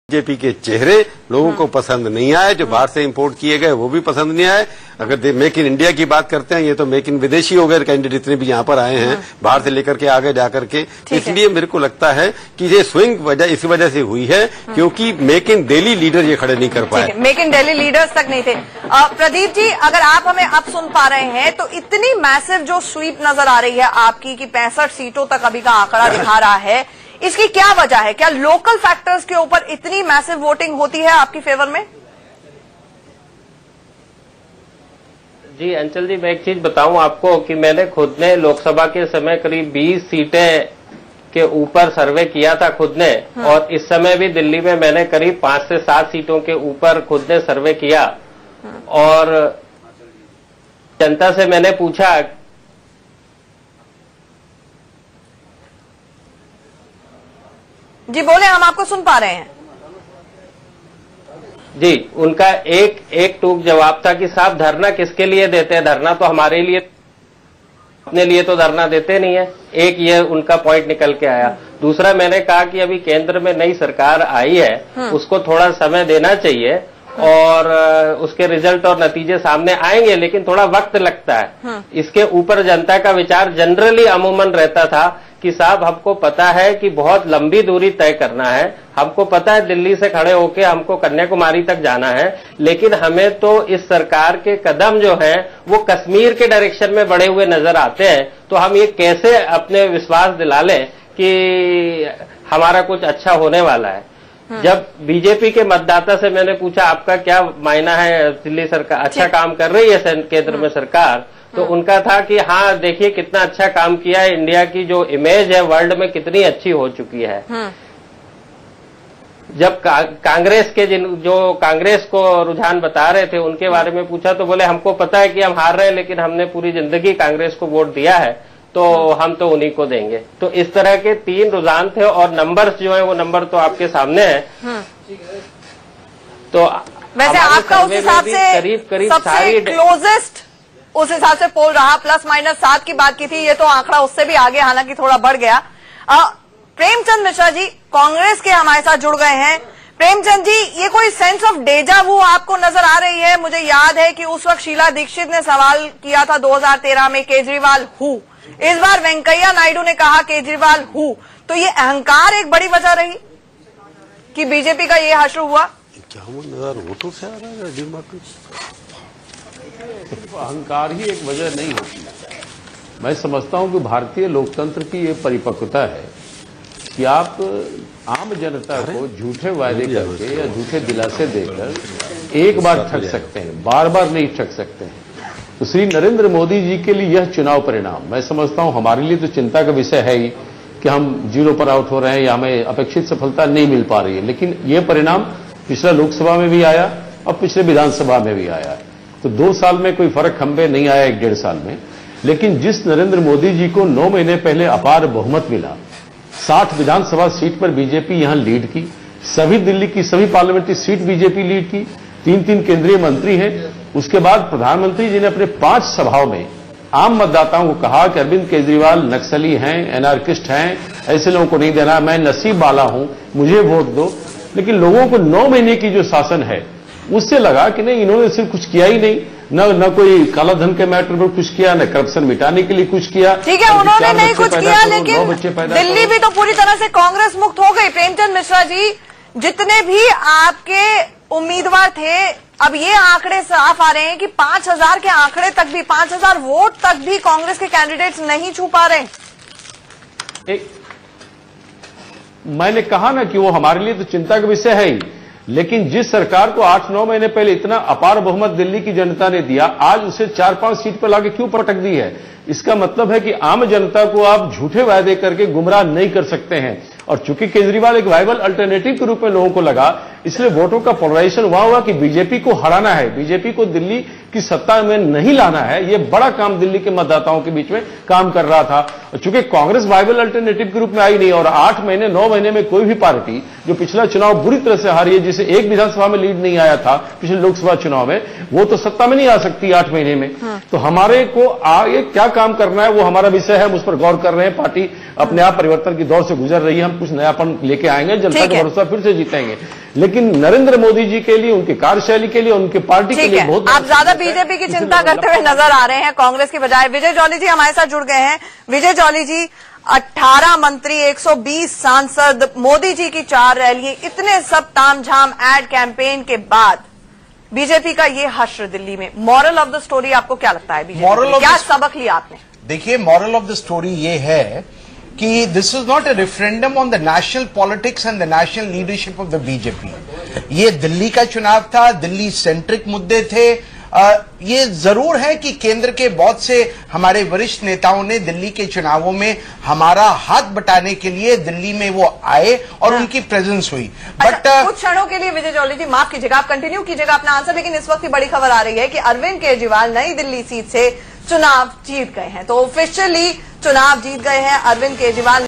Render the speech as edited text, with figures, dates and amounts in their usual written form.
BJP के चेहरे लोगों को पसंद नहीं आए, जो बाहर से इंपोर्ट किए गए वो भी पसंद नहीं आए। अगर मेक इन इंडिया की बात करते हैं, ये तो मेक इन विदेशी हो गए कैंडिडेट जितने भी यहाँ पर आए हैं बाहर से लेकर के आगे जाकर के। इसलिए मेरे को लगता है कि ये स्विंग वजह इस वजह से हुई है क्योंकि मेक इन दिल्ली लीडर ये खड़े नहीं कर पाए। मेक इन दिल्ली लीडर्स तक नहीं थे। प्रदीप जी, अगर आप हमें अब सुन पा रहे हैं तो इतनी मैसिव जो स्वीप नजर आ रही है आपकी कि 65 सीटों तक अभी का आंकड़ा दिखा रहा है, इसकी क्या वजह है? क्या लोकल फैक्टर्स के ऊपर इतनी मैसिव वोटिंग होती है आपकी फेवर में? जी अंचल जी, मैं एक चीज बताऊं आपको कि मैंने खुद ने लोकसभा के समय करीब 20 सीटें के ऊपर सर्वे किया था खुद ने, और इस समय भी दिल्ली में मैंने करीब 5 से 7 सीटों के ऊपर खुद ने सर्वे किया। और जनता से मैंने पूछा जी, बोले, हम आपको सुन पा रहे हैं। जी, उनका एक टूक जवाब था कि साहब धरना किसके लिए देते हैं, धरना तो हमारे लिए, अपने लिए तो धरना देते नहीं है। एक ये उनका पॉइंट निकल के आया। दूसरा, मैंने कहा कि अभी केंद्र में नई सरकार आई है, उसको थोड़ा समय देना चाहिए और उसके रिजल्ट और नतीजे सामने आएंगे, लेकिन थोड़ा वक्त लगता है। इसके ऊपर जनता का विचार जनरली अमूमन रहता था कि साहब हमको पता है कि बहुत लंबी दूरी तय करना है, हमको पता है दिल्ली से खड़े होके हमको कन्याकुमारी तक जाना है, लेकिन हमें तो इस सरकार के कदम जो हैं वो कश्मीर के डायरेक्शन में बढ़े हुए नजर आते हैं, तो हम ये कैसे अपने विश्वास दिला लें कि हमारा कुछ अच्छा होने वाला है। जब बीजेपी के मतदाता से मैंने पूछा आपका क्या मायना है, दिल्ली सरकार अच्छा काम कर रही है केंद्र में सरकार, तो उनका था कि हाँ देखिए कितना अच्छा काम किया है, इंडिया की जो इमेज है वर्ल्ड में कितनी अच्छी हो चुकी है। जब कांग्रेस के जो कांग्रेस को रुझान बता रहे थे उनके बारे में पूछा तो बोले हमको पता है कि हम हार रहे हैं, लेकिन हमने पूरी जिंदगी कांग्रेस को वोट दिया है, तो हम तो उन्हीं को देंगे। तो इस तरह के 3 रुझान थे और नंबर्स जो है वो नंबर तो आपके सामने है। तो वैसे आपका उस हिसाब से करीब सबसे क्लोजेस्ट उस हिसाब से पोल रहा, ±7 की बात की थी, ये तो आंकड़ा उससे भी आगे हालांकि थोड़ा बढ़ गया। प्रेमचंद मिश्रा जी कांग्रेस के हमारे साथ जुड़ गए हैं। प्रेमचंद जी, ये कोई सेंस ऑफ डेजा वू आपको नजर आ रही है? मुझे याद है कि उस वक्त शीला दीक्षित ने सवाल किया था 2013 में केजरीवाल हु, इस बार वेंकैया नायडू ने कहा केजरीवाल हु, तो ये अहंकार एक बड़ी वजह रही कि बीजेपी का ये हश्र हुआ? क्या वोटों से आ रहा है? अहंकार ही एक वजह नहीं होती। मैं समझता हूं कि भारतीय लोकतंत्र की ये परिपक्वता है कि आप आम जनता को झूठे वायदे करके या झूठे दिलासे देकर एक बार ठग सकते हैं, बार बार नहीं ठग सकते हैं। तो श्री नरेंद्र मोदी जी के लिए यह चुनाव परिणाम मैं समझता हूं हमारे लिए तो चिंता का विषय है ही कि हम 0 पर आउट हो रहे हैं या हमें अपेक्षित सफलता नहीं मिल पा रही है, लेकिन यह परिणाम पिछला लोकसभा में भी आया और पिछले विधानसभा में भी आया है। तो 2 साल में कोई फर्क हम पे नहीं आया, 1-1.5 साल में। लेकिन जिस नरेंद्र मोदी जी को 9 महीने पहले अपार बहुमत मिला, 60 विधानसभा सीट पर बीजेपी यहां लीड की, सभी दिल्ली की सभी पार्लियामेंट्री सीट बीजेपी लीड की, 3-3 केंद्रीय मंत्री हैं। उसके बाद प्रधानमंत्री जी ने अपने 5 सभाओं में आम मतदाताओं को कहा कि अरविंद केजरीवाल नक्सली हैं, एनार्किस्ट हैं, ऐसे लोगों को नहीं देना, मैं नसीब वाला हूं, मुझे वोट दो। लेकिन लोगों को 9 महीने की जो शासन है उससे लगा कि नहीं, इन्होंने सिर्फ कुछ किया ही नहीं, न कोई काला धन के मैटर पर कुछ किया, न करप्शन मिटाने के लिए कुछ किया। ठीक है, उन्होंने नहीं कुछ किया, लेकिन दिल्ली भी तो पूरी तरह से कांग्रेस मुक्त हो गई। प्रेमचंद मिश्रा जी, जितने भी आपके उम्मीदवार थे, अब ये आंकड़े साफ आ रहे हैं कि 5000 के आंकड़े तक भी, 5000 वोट तक भी कांग्रेस के कैंडिडेट्स नहीं छू पा रहे। मैंने कहा ना कि वो हमारे लिए तो चिंता का विषय है ही, लेकिन जिस सरकार को 8-9 महीने पहले इतना अपार बहुमत दिल्ली की जनता ने दिया, आज उसे 4-5 सीट पर लाके क्यों पटक दी है? इसका मतलब है कि आम जनता को आप झूठे वायदे करके गुमराह नहीं कर सकते हैं। और चूंकि केजरीवाल एक वायबल अल्टरनेटिव के रूप में लोगों को लगा, इसलिए वोटों का पोलराइजेशन वहां हुआ कि बीजेपी को हराना है, बीजेपी को दिल्ली कि सत्ता में नहीं लाना है, ये बड़ा काम दिल्ली के मतदाताओं के बीच में काम कर रहा था। चूंकि कांग्रेस वायबल अल्टरनेटिव के रूप में आई नहीं और 8 महीने 9 महीने में कोई भी पार्टी जो पिछला चुनाव बुरी तरह से हारी है, जिसे एक विधानसभा में लीड नहीं आया था पिछले लोकसभा चुनाव में, वो तो सत्ता में नहीं आ सकती 8 महीने में। तो हमारे को आगे क्या काम करना है वो हमारा विषय है, हम उस पर गौर कर रहे हैं। पार्टी अपने आप परिवर्तन की दौर से गुजर रही है, हम कुछ नयापन लेके आएंगे, जनता का भरोसा फिर से जीतेंगे। लेकिन नरेंद्र मोदी जी के लिए, उनकी कार्यशैली के लिए, उनकी पार्टी के लिए बहुत आप ज्यादा बीजेपी की चिंता करते हुए नजर आ रहे हैं कांग्रेस की बजाय। विजय जॉली जी हमारे साथ जुड़ गए हैं। विजय जॉली जी, 18 मंत्री, 120 सांसद, मोदी जी की 4 रैलियां, इतने सब तामझाम एड कैंपेन के बाद बीजेपी का ये हश्र दिल्ली में, मॉरल ऑफ द स्टोरी आपको क्या लगता है? बीजेपी क्या सबक लिया आपने? देखिए, मॉरल ऑफ द स्टोरी ये है कि this is not a referendum on the national politics and the national leadership of the BJP. ये दिल्ली का चुनाव था, दिल्ली सेंट्रिक मुद्दे थे। ये जरूर है कि केंद्र के बहुत से हमारे वरिष्ठ नेताओं ने दिल्ली के चुनावों में हमारा हाथ बटाने के लिए दिल्ली में वो आए और उनकी प्रेजेंस हुई। बट कुछ क्षणों के लिए विजय जॉली जी माफ कीजिएगा, आप कंटिन्यू कीजिएगा अपना आंसर, लेकिन इस वक्त की बड़ी खबर आ रही है कि अरविंद केजरीवाल नई दिल्ली सीट से चुनाव जीत गए हैं। तो ऑफिशियली चुनाव जीत गए हैं अरविंद केजरीवाल।